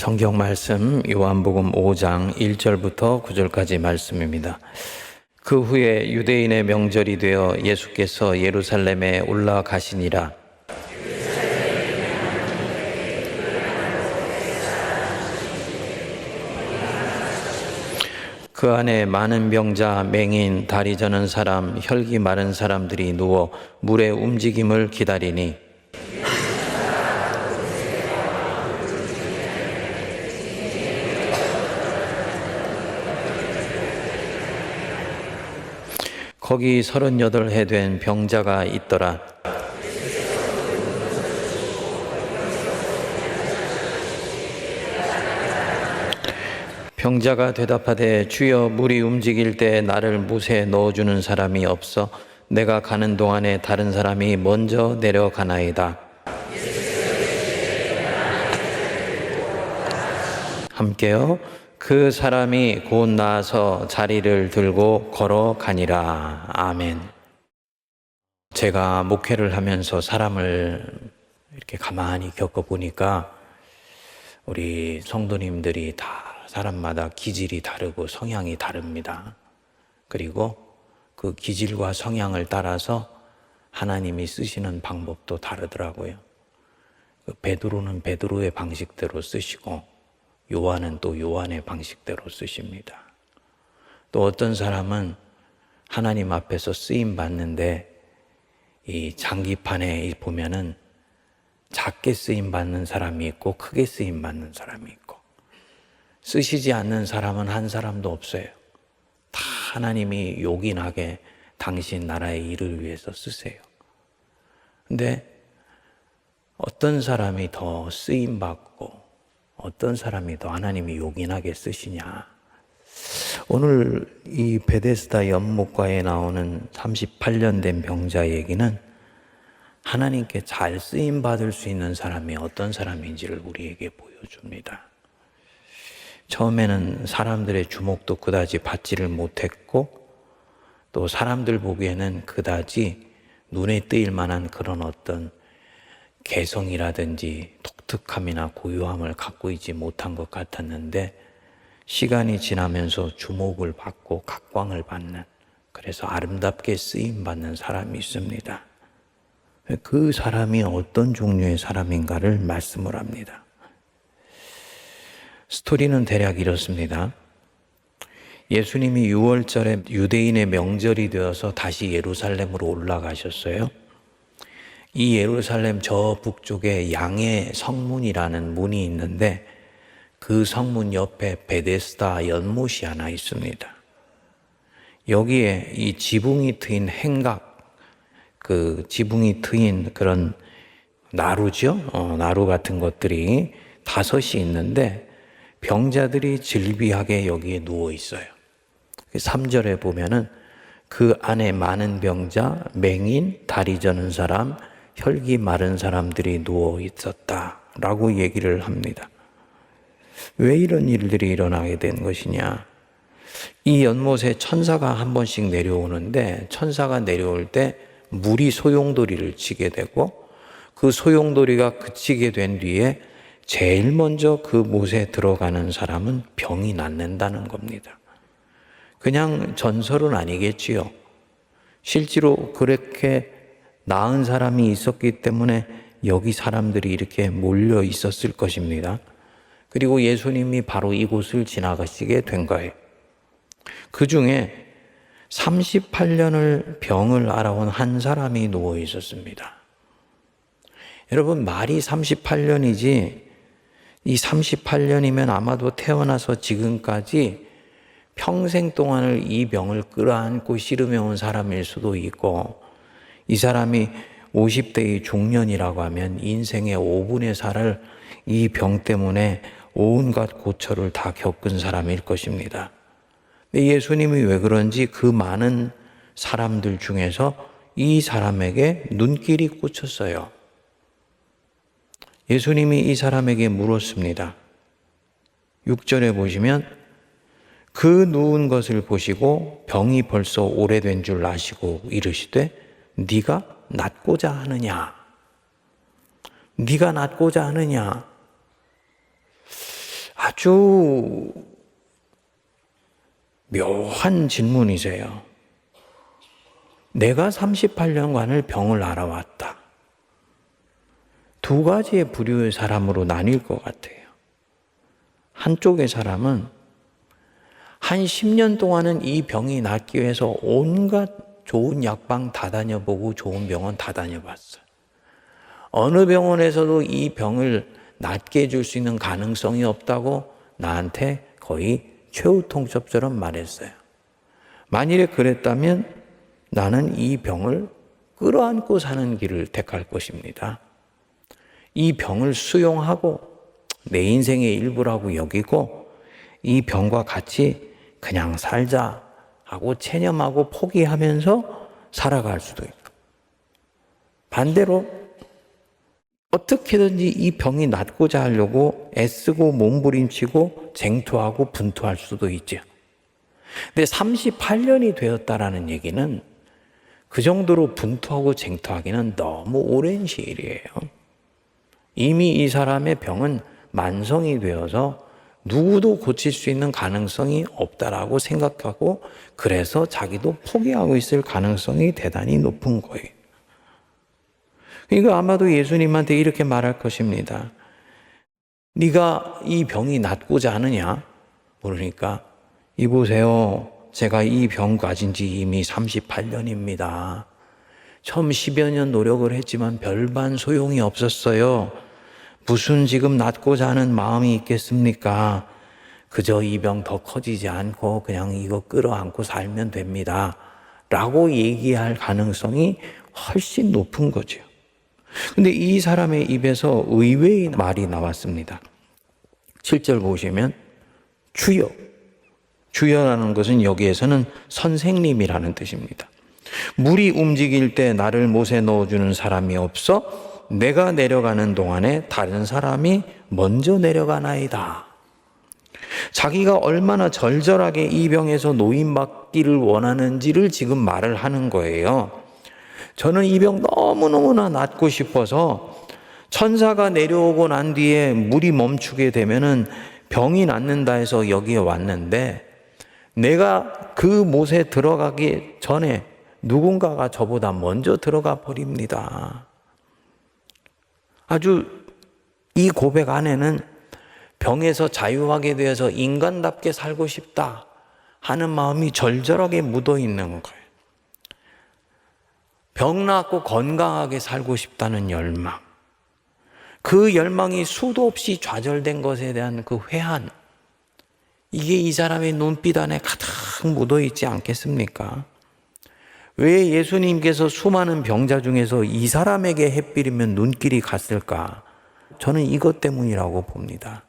성경 말씀 요한복음 5장 1절부터 9절까지 말씀입니다. 그 후에 유대인의 명절이 되어 예수께서 예루살렘에 올라가시니라. 그 안에 많은 병자, 맹인, 다리 저는 사람, 혈기 마른 사람들이 누워 물의 움직임을 기다리니 거기 38해 된 병자가 있더라. 병자가 대답하되 주여 물이 움직일 때 나를 못에 넣어주는 사람이 없어 내가 가는 동안에 다른 사람이 먼저 내려가나이다. 함께요. 그 사람이 곧 나아서 자리를 들고 걸어가니라. 아멘. 제가 목회를 하면서 사람을 이렇게 가만히 겪어보니까 우리 성도님들이 다 사람마다 기질이 다르고 성향이 다릅니다. 그리고 그 기질과 성향을 따라서 하나님이 쓰시는 방법도 다르더라고요. 베드로는 베드로의 방식대로 쓰시고 요한은 또 요한의 방식대로 쓰십니다. 또 어떤 사람은 하나님 앞에서 쓰임 받는데 이 장기판에 보면은 작게 쓰임 받는 사람이 있고 크게 쓰임 받는 사람이 있고 쓰시지 않는 사람은 한 사람도 없어요. 다 하나님이 요긴하게 당신 나라의 일을 위해서 쓰세요. 근데 어떤 사람이 더 쓰임 받고 어떤 사람이 더 하나님이 요긴하게 쓰시냐. 오늘 이 베데스다 연못가에 나오는 38년 된 병자 얘기는 하나님께 잘 쓰임 받을 수 있는 사람이 어떤 사람인지를 우리에게 보여줍니다. 처음에는 사람들의 주목도 그다지 받지를 못했고 또 사람들 보기에는 그다지 눈에 띄일 만한 그런 어떤 개성이라든지 독특함이나 고유함을 갖고 있지 못한 것 같았는데 시간이 지나면서 주목을 받고 각광을 받는, 그래서 아름답게 쓰임받는 사람이 있습니다. 그 사람이 어떤 종류의 사람인가를 말씀을 합니다. 스토리는 대략 이렇습니다. 예수님이 6월절에 유대인의 명절이 되어서 다시 예루살렘으로 올라가셨어요. 이 예루살렘 저 북쪽에 양의 성문이라는 문이 있는데 그 성문 옆에 베데스다 연못이 하나 있습니다. 여기에 이 지붕이 트인 행각, 그 지붕이 트인 그런 나루죠? 나루 같은 것들이 5이 있는데 병자들이 질비하게 여기에 누워 있어요. 3절에 보면은 그 안에 많은 병자, 맹인, 다리 저는 사람, 혈기 마른 사람들이 누워 있었다라고 얘기를 합니다. 왜 이런 일들이 일어나게 된 것이냐? 이 연못에 천사가 한 번씩 내려오는데 천사가 내려올 때 물이 소용돌이를 치게 되고 그 소용돌이가 그치게 된 뒤에 제일 먼저 그 못에 들어가는 사람은 병이 낫는다는 겁니다. 그냥 전설은 아니겠지요. 실제로 그렇게 나은 사람이 있었기 때문에 여기 사람들이 이렇게 몰려 있었을 것입니다. 그리고 예수님이 바로 이곳을 지나가시게 된 거예요. 그 중에 38년을 병을 앓아온 한 사람이 누워 있었습니다. 여러분, 말이 38년이지 이 38년이면 아마도 태어나서 지금까지 평생 동안을 이 병을 끌어안고 씨름해온 사람일 수도 있고 이 사람이 50대의 중년이라고 하면 인생의 5분의 4를 이 병 때문에 온갖 고초를 다 겪은 사람일 것입니다. 근데 예수님이 왜 그런지 그 많은 사람들 중에서 이 사람에게 눈길이 꽂혔어요. 예수님이 이 사람에게 물었습니다. 6절에 보시면 그 누운 것을 보시고 병이 벌써 오래된 줄 아시고 이르시되 네가 낫고자 하느냐? 네가 낫고자 하느냐? 아주 묘한 질문이세요. 내가 38년간을 병을 앓아왔다. 두 가지의 부류의 사람으로 나뉠 것 같아요. 한쪽의 사람은 한 10년 동안은 이 병이 낫기 위해서 온갖 좋은 약방 다 다녀보고 좋은 병원 다 다녀봤어요. 어느 병원에서도 이 병을 낫게 해줄 수 있는 가능성이 없다고 나한테 거의 최후 통첩처럼 말했어요. 만일에 그랬다면 나는 이 병을 끌어안고 사는 길을 택할 것입니다. 이 병을 수용하고 내 인생의 일부라고 여기고 이 병과 같이 그냥 살자 하고 체념하고 포기하면서 살아갈 수도 있고, 반대로 어떻게든지 이 병이 낫고자 하려고 애쓰고 몸부림치고 쟁투하고 분투할 수도 있죠. 근데 38년이 되었다라는 얘기는 그 정도로 분투하고 쟁투하기는 너무 오랜 시일이에요. 이미 이 사람의 병은 만성이 되어서 누구도 고칠 수 있는 가능성이 없다라고 생각하고 그래서 자기도 포기하고 있을 가능성이 대단히 높은 거예요. 그러니까 아마도 예수님한테 이렇게 말할 것입니다. 네가 이 병이 낫고자 하느냐? 그러니까 이보세요. 제가 이 병 가진 지 이미 38년입니다. 처음 10여 년 노력을 했지만 별반 소용이 없었어요. 무슨 지금 낫고자 하는 마음이 있겠습니까? 그저 이 병 더 커지지 않고 그냥 이거 끌어안고 살면 됩니다. 라고 얘기할 가능성이 훨씬 높은 거죠. 근데 이 사람의 입에서 의외의 말이 나왔습니다. 7절 보시면 주여. 주여라는 것은 여기에서는 선생님이라는 뜻입니다. 물이 움직일 때 나를 못에 넣어주는 사람이 없어 내가 내려가는 동안에 다른 사람이 먼저 내려가나이다. 자기가 얼마나 절절하게 이 병에서 노임받기를 원하는지를 지금 말을 하는 거예요. 저는 이 병 너무너무나 낫고 싶어서 천사가 내려오고 난 뒤에 물이 멈추게 되면은 병이 낫는다 해서 여기에 왔는데 내가 그 못에 들어가기 전에 누군가가 저보다 먼저 들어가 버립니다. 아주 이 고백 안에는 병에서 자유하게 되어서 인간답게 살고 싶다 하는 마음이 절절하게 묻어 있는 거예요. 병 낫고 건강하게 살고 싶다는 열망, 그 열망이 수도 없이 좌절된 것에 대한 그 회한, 이게 이 사람의 눈빛 안에 가득 묻어 있지 않겠습니까? 왜 예수님께서 수많은 병자 중에서 이 사람에게 해필이면 눈길이 갔을까? 저는 이것 때문이라고 봅니다.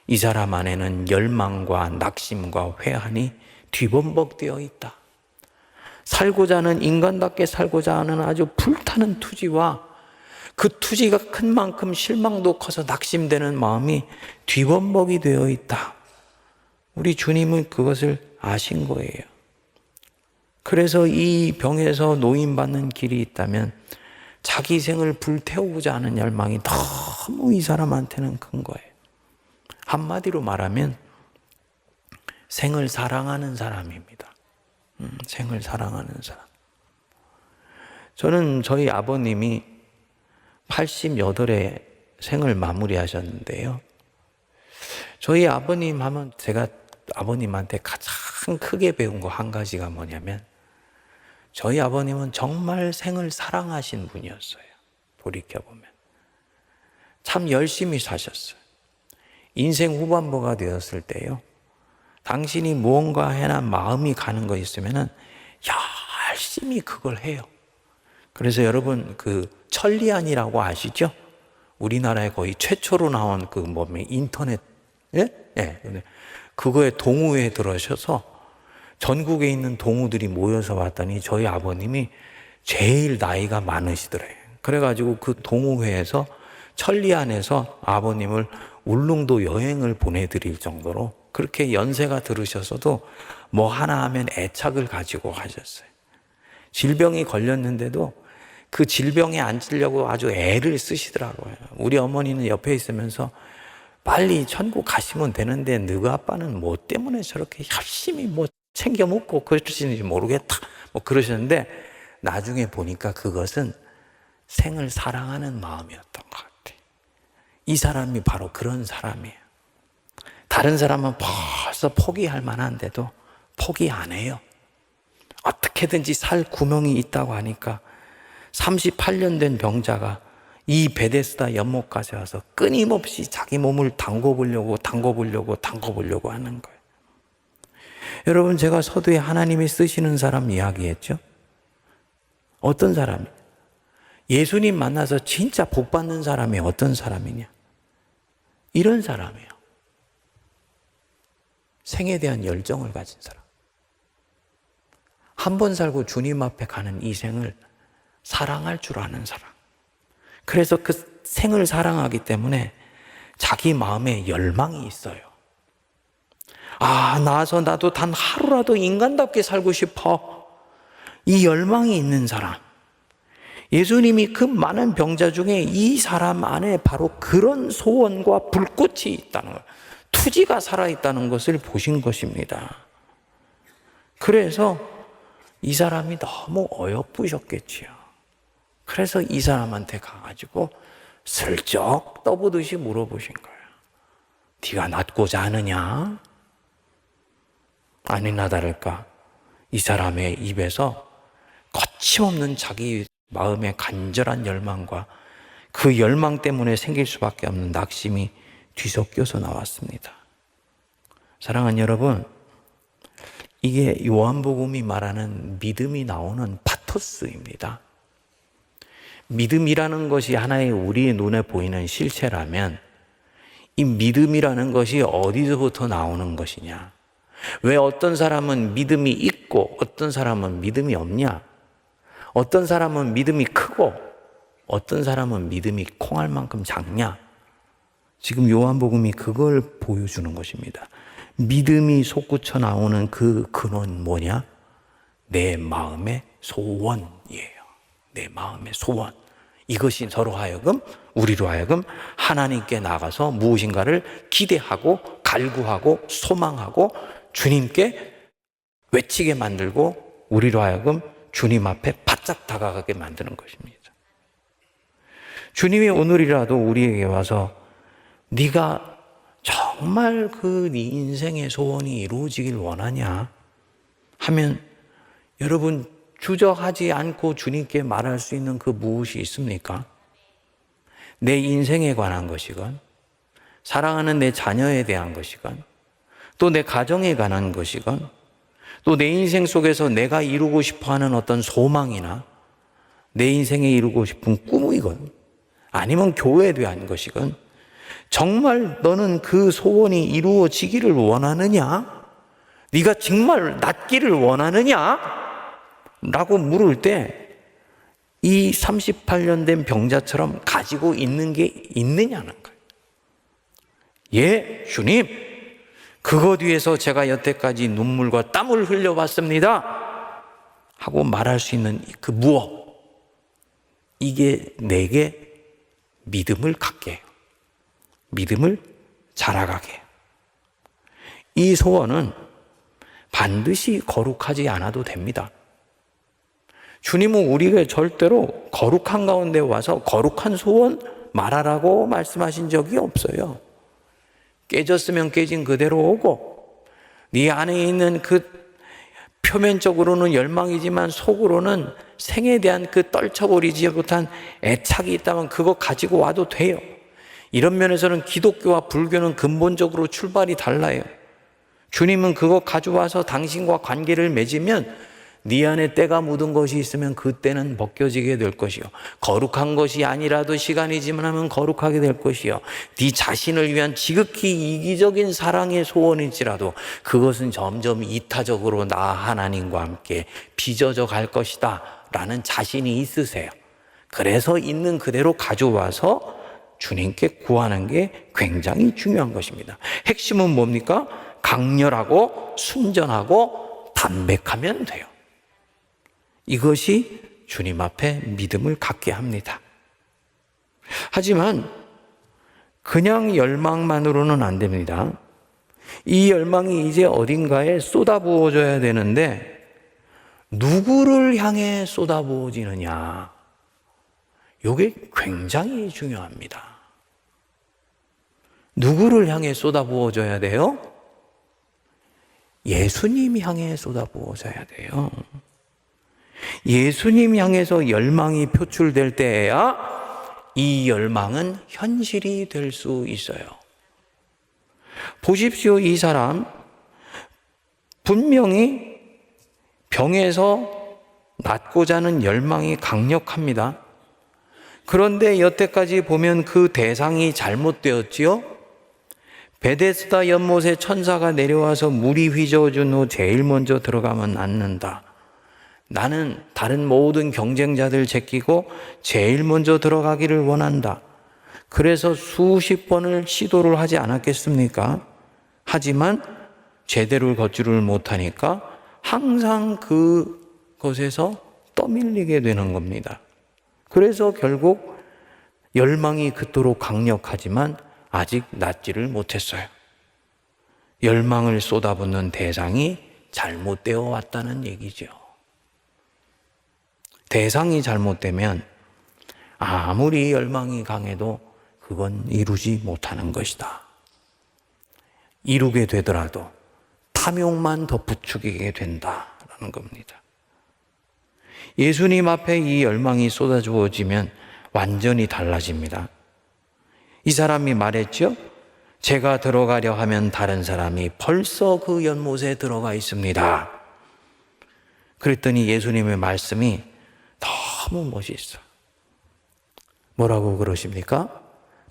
이 사람 안에는 열망과 낙심과 회한이 뒤범벅되어 있다. 살고자 하는, 인간답게 살고자 하는 아주 불타는 투지와 그 투지가 큰 만큼 실망도 커서 낙심되는 마음이 뒤범벅이 되어 있다. 우리 주님은 그것을 아신 거예요. 그래서 이 병에서 노임받는 길이 있다면 자기 생을 불태우고자 하는 열망이 너무 이 사람한테는 큰 거예요. 한마디로 말하면 생을 사랑하는 사람입니다. 생을 사랑하는 사람. 저는 저희 아버님이 88에 생을 마무리하셨는데요. 저희 아버님 하면 제가 아버님한테 가장 크게 배운 거 한 가지가 뭐냐면 저희 아버님은 정말 생을 사랑하신 분이었어요. 돌이켜보면. 참 열심히 사셨어요. 인생 후반부가 되었을 때요. 당신이 무언가 해나 마음이 가는 거 있으면은 열심히 그걸 해요. 그래서 여러분 그 천리안이라고 아시죠? 우리나라에 거의 최초로 나온 그 인터넷, 예? 예. 그거에 동호회에 들어오셔서 전국에 있는 동우들이 모여서 왔더니 저희 아버님이 제일 나이가 많으시더래요. 그래가지고 그 동호회에서 천리안에서 아버님을 울릉도 여행을 보내드릴 정도로 그렇게 연세가 들으셔서도 뭐 하나 하면 애착을 가지고 가셨어요. 질병이 걸렸는데도 그 질병에 앉으려고 아주 애를 쓰시더라고요. 우리 어머니는 옆에 있으면서 빨리 천국 가시면 되는데 너희 아빠는 뭐 때문에 저렇게 열심히 뭐 챙겨 먹고 그러시는지 모르겠다. 뭐 그러셨는데 나중에 보니까 그것은 생을 사랑하는 마음이었던 것 같아요. 이 사람이 바로 그런 사람이에요. 다른 사람은 벌써 포기할 만한데도 포기 안 해요. 어떻게든지 살 구멍이 있다고 하니까 38년 된 병자가 이 베데스다 연못까지 와서 끊임없이 자기 몸을 담궈보려고 하는 거예요. 여러분, 제가 서두에 하나님이 쓰시는 사람 이야기했죠? 어떤 사람이냐? 예수님 만나서 진짜 복 받는 사람이 어떤 사람이냐? 이런 사람이에요. 생에 대한 열정을 가진 사람. 한 번 살고 주님 앞에 가는 이 생을 사랑할 줄 아는 사람. 그래서 그 생을 사랑하기 때문에 자기 마음에 열망이 있어요. 나와서 나도 단 하루라도 인간답게 살고 싶어. 이 열망이 있는 사람. 예수님이 그 많은 병자 중에 이 사람 안에 바로 그런 소원과 불꽃이 있다는 거예요. 투지가 살아있다는 것을 보신 것입니다. 그래서 이 사람이 너무 어여쁘셨겠지요. 그래서 이 사람한테 가가지고 슬쩍 떠보듯이 물어보신 거예요. 네가 낫고자 하느냐? 아니나 다를까 이 사람의 입에서 거침없는 자기 마음의 간절한 열망과 그 열망 때문에 생길 수밖에 없는 낙심이 뒤섞여서 나왔습니다. 사랑하는 여러분, 이게 요한복음이 말하는 믿음이 나오는 파토스입니다. 믿음이라는 것이 하나의 우리의 눈에 보이는 실체라면 이 믿음이라는 것이 어디서부터 나오는 것이냐? 왜 어떤 사람은 믿음이 있고 어떤 사람은 믿음이 없냐? 어떤 사람은 믿음이 크고 어떤 사람은 믿음이 콩알만큼 작냐? 지금 요한복음이 그걸 보여주는 것입니다. 믿음이 솟구쳐 나오는 그 근원 뭐냐? 내 마음의 소원이에요. 내 마음의 소원. 이것이 우리로 하여금 하나님께 나가서 무엇인가를 기대하고 갈구하고 소망하고 주님께 외치게 만들고 우리로 하여금 주님 앞에 바짝 다가가게 만드는 것입니다. 주님이 오늘이라도 우리에게 와서 네가 정말 네 인생의 소원이 이루어지길 원하냐 하면 여러분 주저하지 않고 주님께 말할 수 있는 그 무엇이 있습니까? 내 인생에 관한 것이건 사랑하는 내 자녀에 대한 것이건 또 내 가정에 관한 것이건 또 내 인생 속에서 내가 이루고 싶어하는 어떤 소망이나 내 인생에 이루고 싶은 꿈이건 아니면 교회에 대한 것이건 정말 너는 그 소원이 이루어지기를 원하느냐? 네가 정말 낫기를 원하느냐? 라고 물을 때 이 38년 된 병자처럼 가지고 있는 게 있느냐는 거예요. 예, 주님, 그것 위해서 제가 여태까지 눈물과 땀을 흘려봤습니다 하고 말할 수 있는 그 무엇, 이게 내게 믿음을 갖게 해요. 믿음을 자라가게 해요. 이 소원은 반드시 거룩하지 않아도 됩니다. 주님은 우리에게 절대로 거룩한 가운데 와서 거룩한 소원 말하라고 말씀하신 적이 없어요. 깨졌으면 깨진 그대로 오고 네 안에 있는 그 표면적으로는 열망이지만 속으로는 생에 대한 그 떨쳐버리지 못한 애착이 있다면 그거 가지고 와도 돼요. 이런 면에서는 기독교와 불교는 근본적으로 출발이 달라요. 주님은 그거 가져와서 당신과 관계를 맺으면 네 안에 때가 묻은 것이 있으면 그 때는 벗겨지게 될 것이요. 거룩한 것이 아니라도 시간이 지나면 거룩하게 될 것이요. 네 자신을 위한 지극히 이기적인 사랑의 소원일지라도 그것은 점점 이타적으로 나 하나님과 함께 빚어져 갈 것이다 라는 자신이 있으세요. 그래서 있는 그대로 가져와서 주님께 구하는 게 굉장히 중요한 것입니다. 핵심은 뭡니까? 강렬하고 순전하고 담백하면 돼요. 이것이 주님 앞에 믿음을 갖게 합니다. 하지만 그냥 열망만으로는 안 됩니다. 이 열망이 이제 어딘가에 쏟아부어져야 되는데 누구를 향해 쏟아부어지느냐, 이게 굉장히 중요합니다. 누구를 향해 쏟아부어져야 돼요? 예수님 향해 쏟아부어져야 돼요. 예수님 향해서 열망이 표출될 때에야 이 열망은 현실이 될 수 있어요. 보십시오. 이 사람 분명히 병에서 낫고자 하는 열망이 강력합니다. 그런데 여태까지 보면 그 대상이 잘못되었지요. 베데스다 연못에 천사가 내려와서 물이 휘저어준 후 제일 먼저 들어가면 낫는다. 나는 다른 모든 경쟁자들 제끼고 제일 먼저 들어가기를 원한다. 그래서 수십 번을 시도를 하지 않았겠습니까? 하지만 제대로 걷지를 못하니까 항상 그것에서 떠밀리게 되는 겁니다. 그래서 결국 열망이 그토록 강력하지만 아직 낫지를 못했어요. 열망을 쏟아붓는 대상이 잘못되어 왔다는 얘기죠. 대상이 잘못되면 아무리 열망이 강해도 그건 이루지 못하는 것이다. 이루게 되더라도 탐욕만 더 부추기게 된다라는 겁니다. 예수님 앞에 이 열망이 쏟아주어지면 완전히 달라집니다. 이 사람이 말했죠. 제가 들어가려 하면 다른 사람이 벌써 그 연못에 들어가 있습니다. 그랬더니 예수님의 말씀이 너무 멋있어. 뭐라고 그러십니까?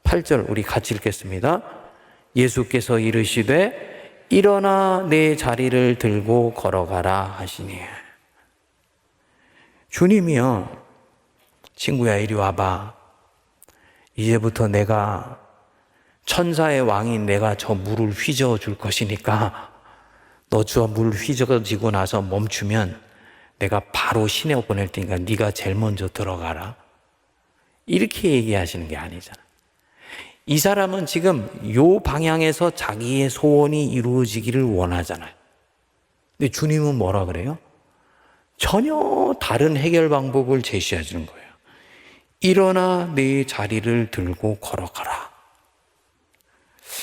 8절 우리 같이 읽겠습니다. 예수께서 이르시되 일어나 내 자리를 들고 걸어가라 하시니. 주님이요, 친구야 이리 와봐. 이제부터 내가 천사의 왕인 내가 저 물을 휘저어 줄 것이니까 너 저 물 휘저어지고 나서 멈추면 내가 바로 시내 보낼 테니까 네가 제일 먼저 들어가라. 이렇게 얘기하시는 게 아니잖아. 이 사람은 지금 요 방향에서 자기의 소원이 이루어지기를 원하잖아요. 근데 주님은 뭐라 그래요? 전혀 다른 해결 방법을 제시해 주는 거예요. 일어나 내 자리를 들고 걸어가라.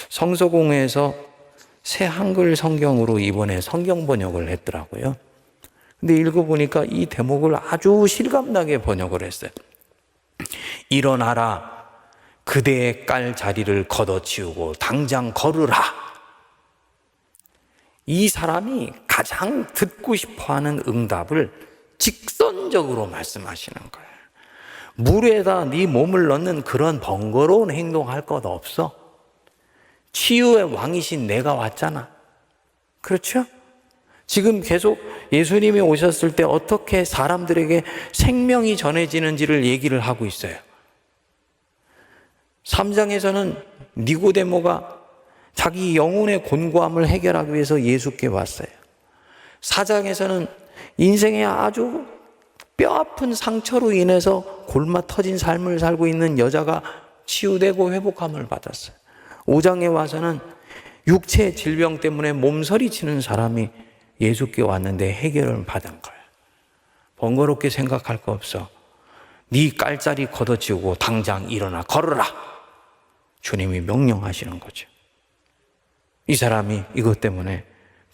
성서공회에서 새 한글 성경으로 이번에 성경 번역을 했더라고요. 근데 읽어보니까 이 대목을 아주 실감나게 번역을 했어요. 일어나라. 그대의 깔 자리를 걷어치우고 당장 걸으라. 이 사람이 가장 듣고 싶어하는 응답을 직선적으로 말씀하시는 거예요. 물에다 네 몸을 넣는 그런 번거로운 행동할 것 없어. 치유의 왕이신 내가 왔잖아. 그렇죠? 지금 계속 예수님이 오셨을 때 어떻게 사람들에게 생명이 전해지는지를 얘기를 하고 있어요. 3장에서는 니고데모가 자기 영혼의 곤고함을 해결하기 위해서 예수께 왔어요. 4장에서는 인생의 아주 뼈아픈 상처로 인해서 골마 터진 삶을 살고 있는 여자가 치유되고 회복함을 받았어요. 5장에 와서는 육체 질병 때문에 몸서리치는 사람이 예수께 왔는데 해결을 받은 거예요. 번거롭게 생각할 거 없어. 네 깔자리 걷어치우고 당장 일어나 걸어라. 주님이 명령하시는 거죠. 이 사람이 이것 때문에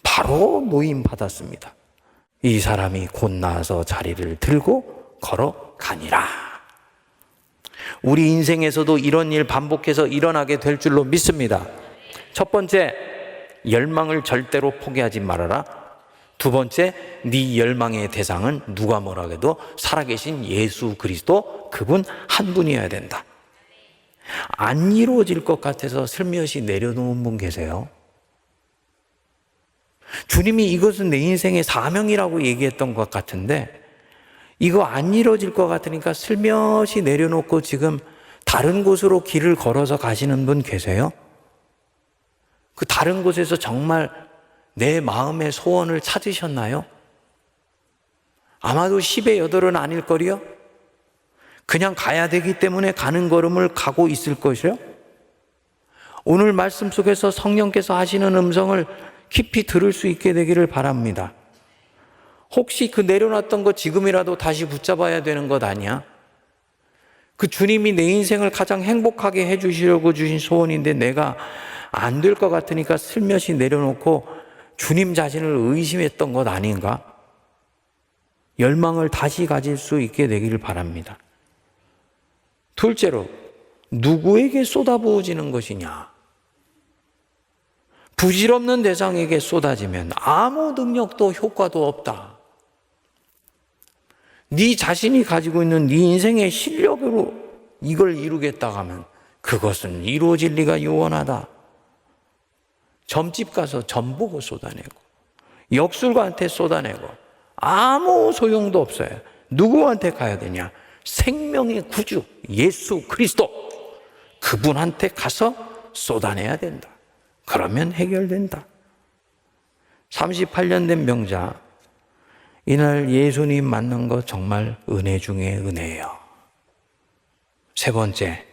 바로 노임 받았습니다. 이 사람이 곧 나아서 자리를 들고 걸어가니라. 우리 인생에서도 이런 일 반복해서 일어나게 될 줄로 믿습니다. 첫 번째, 열망을 절대로 포기하지 말아라. 두 번째, 네 열망의 대상은 누가 뭐라 해도 살아계신 예수 그리스도, 그분 한 분이어야 된다. 안 이루어질 것 같아서 슬며시 내려놓은 분 계세요? 주님이 이것은 내 인생의 사명이라고 얘기했던 것 같은데 이거 안 이루어질 것 같으니까 슬며시 내려놓고 지금 다른 곳으로 길을 걸어서 가시는 분 계세요? 그 다른 곳에서 정말 내 마음의 소원을 찾으셨나요? 아마도 10의 8은 아닐 거리요? 그냥 가야 되기 때문에 가는 걸음을 가고 있을 것이요? 오늘 말씀 속에서 성령께서 하시는 음성을 깊이 들을 수 있게 되기를 바랍니다. 혹시 그 내려놨던 거 지금이라도 다시 붙잡아야 되는 것 아니야? 그 주님이 내 인생을 가장 행복하게 해주시려고 주신 소원인데 내가 안 될 것 같으니까 슬며시 내려놓고 주님 자신을 의심했던 것 아닌가? 열망을 다시 가질 수 있게 되기를 바랍니다. 둘째로, 누구에게 쏟아부어지는 것이냐? 부질없는 대상에게 쏟아지면 아무 능력도 효과도 없다. 네 자신이 가지고 있는 네 인생의 실력으로 이걸 이루겠다 하면 그것은 이루어질 리가 요원하다. 점집 가서 점 보고 쏟아내고 역술가한테 쏟아내고 아무 소용도 없어요. 누구한테 가야 되냐? 생명의 구주 예수 그리스도, 그분한테 가서 쏟아내야 된다. 그러면 해결된다. 38년 된 병자, 이날 예수님 만난 거 정말 은혜 중에 은혜예요. 세 번째,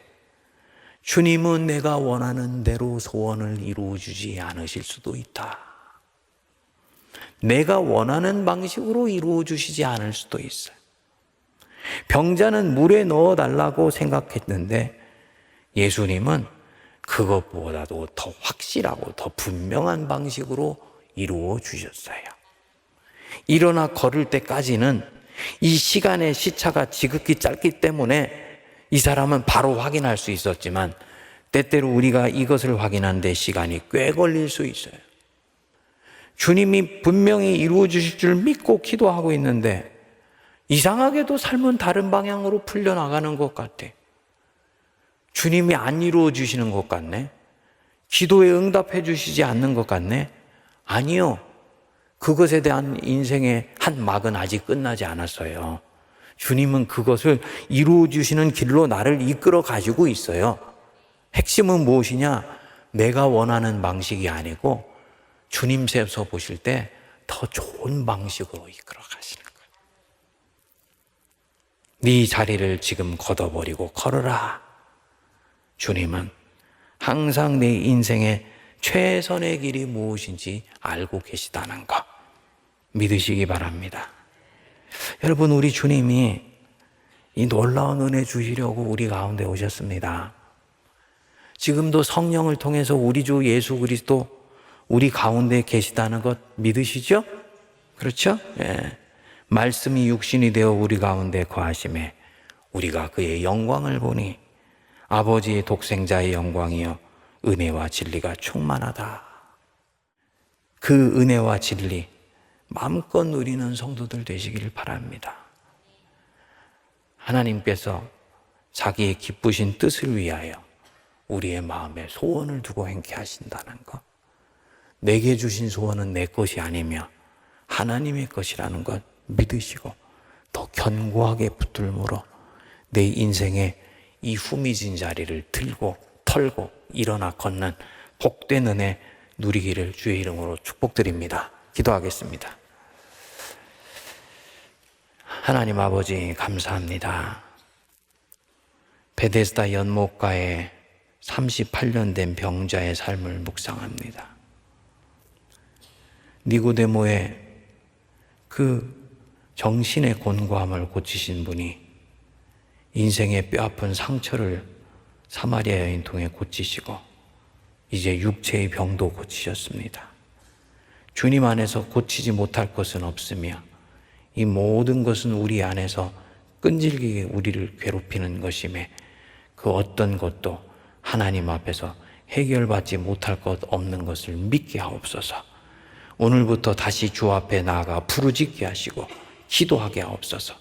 주님은 내가 원하는 대로 소원을 이루어주지 않으실 수도 있다. 내가 원하는 방식으로 이루어주시지 않을 수도 있어요. 병자는 물에 넣어달라고 생각했는데 예수님은 그것보다도 더 확실하고 더 분명한 방식으로 이루어 주셨어요. 일어나 걸을 때까지는 이 시간의 시차가 지극히 짧기 때문에 이 사람은 바로 확인할 수 있었지만 때때로 우리가 이것을 확인하는 데 시간이 꽤 걸릴 수 있어요. 주님이 분명히 이루어 주실 줄 믿고 기도하고 있는데 이상하게도 삶은 다른 방향으로 풀려나가는 것 같아. 주님이 안 이루어 주시는 것 같네. 기도에 응답해 주시지 않는 것 같네. 아니요. 그것에 대한 인생의 한 막은 아직 끝나지 않았어요. 주님은 그것을 이루어 주시는 길로 나를 이끌어 가지고 있어요. 핵심은 무엇이냐? 내가 원하는 방식이 아니고 주님께서 보실 때 더 좋은 방식으로 이끌어 가시는 거예요. 네 자리를 지금 걷어버리고 걸어라. 주님은 항상 내 인생의 최선의 길이 무엇인지 알고 계시다는 것 믿으시기 바랍니다. 여러분, 우리 주님이 이 놀라운 은혜 주시려고 우리 가운데 오셨습니다. 지금도 성령을 통해서 우리 주 예수 그리스도 우리 가운데 계시다는 것 믿으시죠? 그렇죠? 예. 말씀이 육신이 되어 우리 가운데 거하심에 우리가 그의 영광을 보니 아버지의 독생자의 영광이여 은혜와 진리가 충만하다. 그 은혜와 진리 마음껏 누리는 성도들 되시기를 바랍니다. 하나님께서 자기의 기쁘신 뜻을 위하여 우리의 마음에 소원을 두고 행케 하신다는 것, 내게 주신 소원은 내 것이 아니며 하나님의 것이라는 것 믿으시고 더 견고하게 붙들므로 내 인생의 이 후미진 자리를 들고 털고 일어나 걷는 복된 은혜 누리기를 주의 이름으로 축복드립니다. 기도하겠습니다. 하나님 아버지 감사합니다. 베데스다 연못가에 38년 된 병자의 삶을 묵상합니다. 니고데모의 그 정신의 곤고함을 고치신 분이 인생의 뼈아픈 상처를 사마리아 여인 통해 고치시고 이제 육체의 병도 고치셨습니다. 주님 안에서 고치지 못할 것은 없으며 이 모든 것은 우리 안에서 끈질기게 우리를 괴롭히는 것임에 그 어떤 것도 하나님 앞에서 해결받지 못할 것 없는 것을 믿게 하옵소서. 오늘부터 다시 주 앞에 나아가 부르짖게 하시고 기도하게 하옵소서.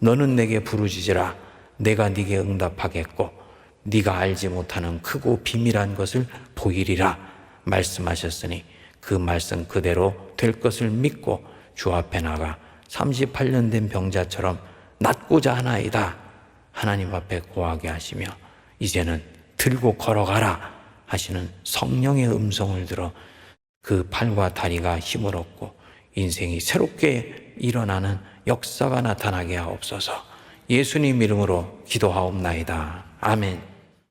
너는 내게 부르짖으라. 내가 네게 응답하겠고 네가 알지 못하는 크고 비밀한 것을 보이리라 말씀하셨으니 그 말씀 그대로 될 것을 믿고 주 앞에 나가 38년 된 병자처럼 낫고자 하나이다. 하나님 앞에 고하게 하시며 이제는 들고 걸어가라 하시는 성령의 음성을 들어 그 팔과 다리가 힘을 얻고 인생이 새롭게 일어나는 역사가 나타나게 하옵소서. 예수님 이름으로 기도하옵나이다. 아멘.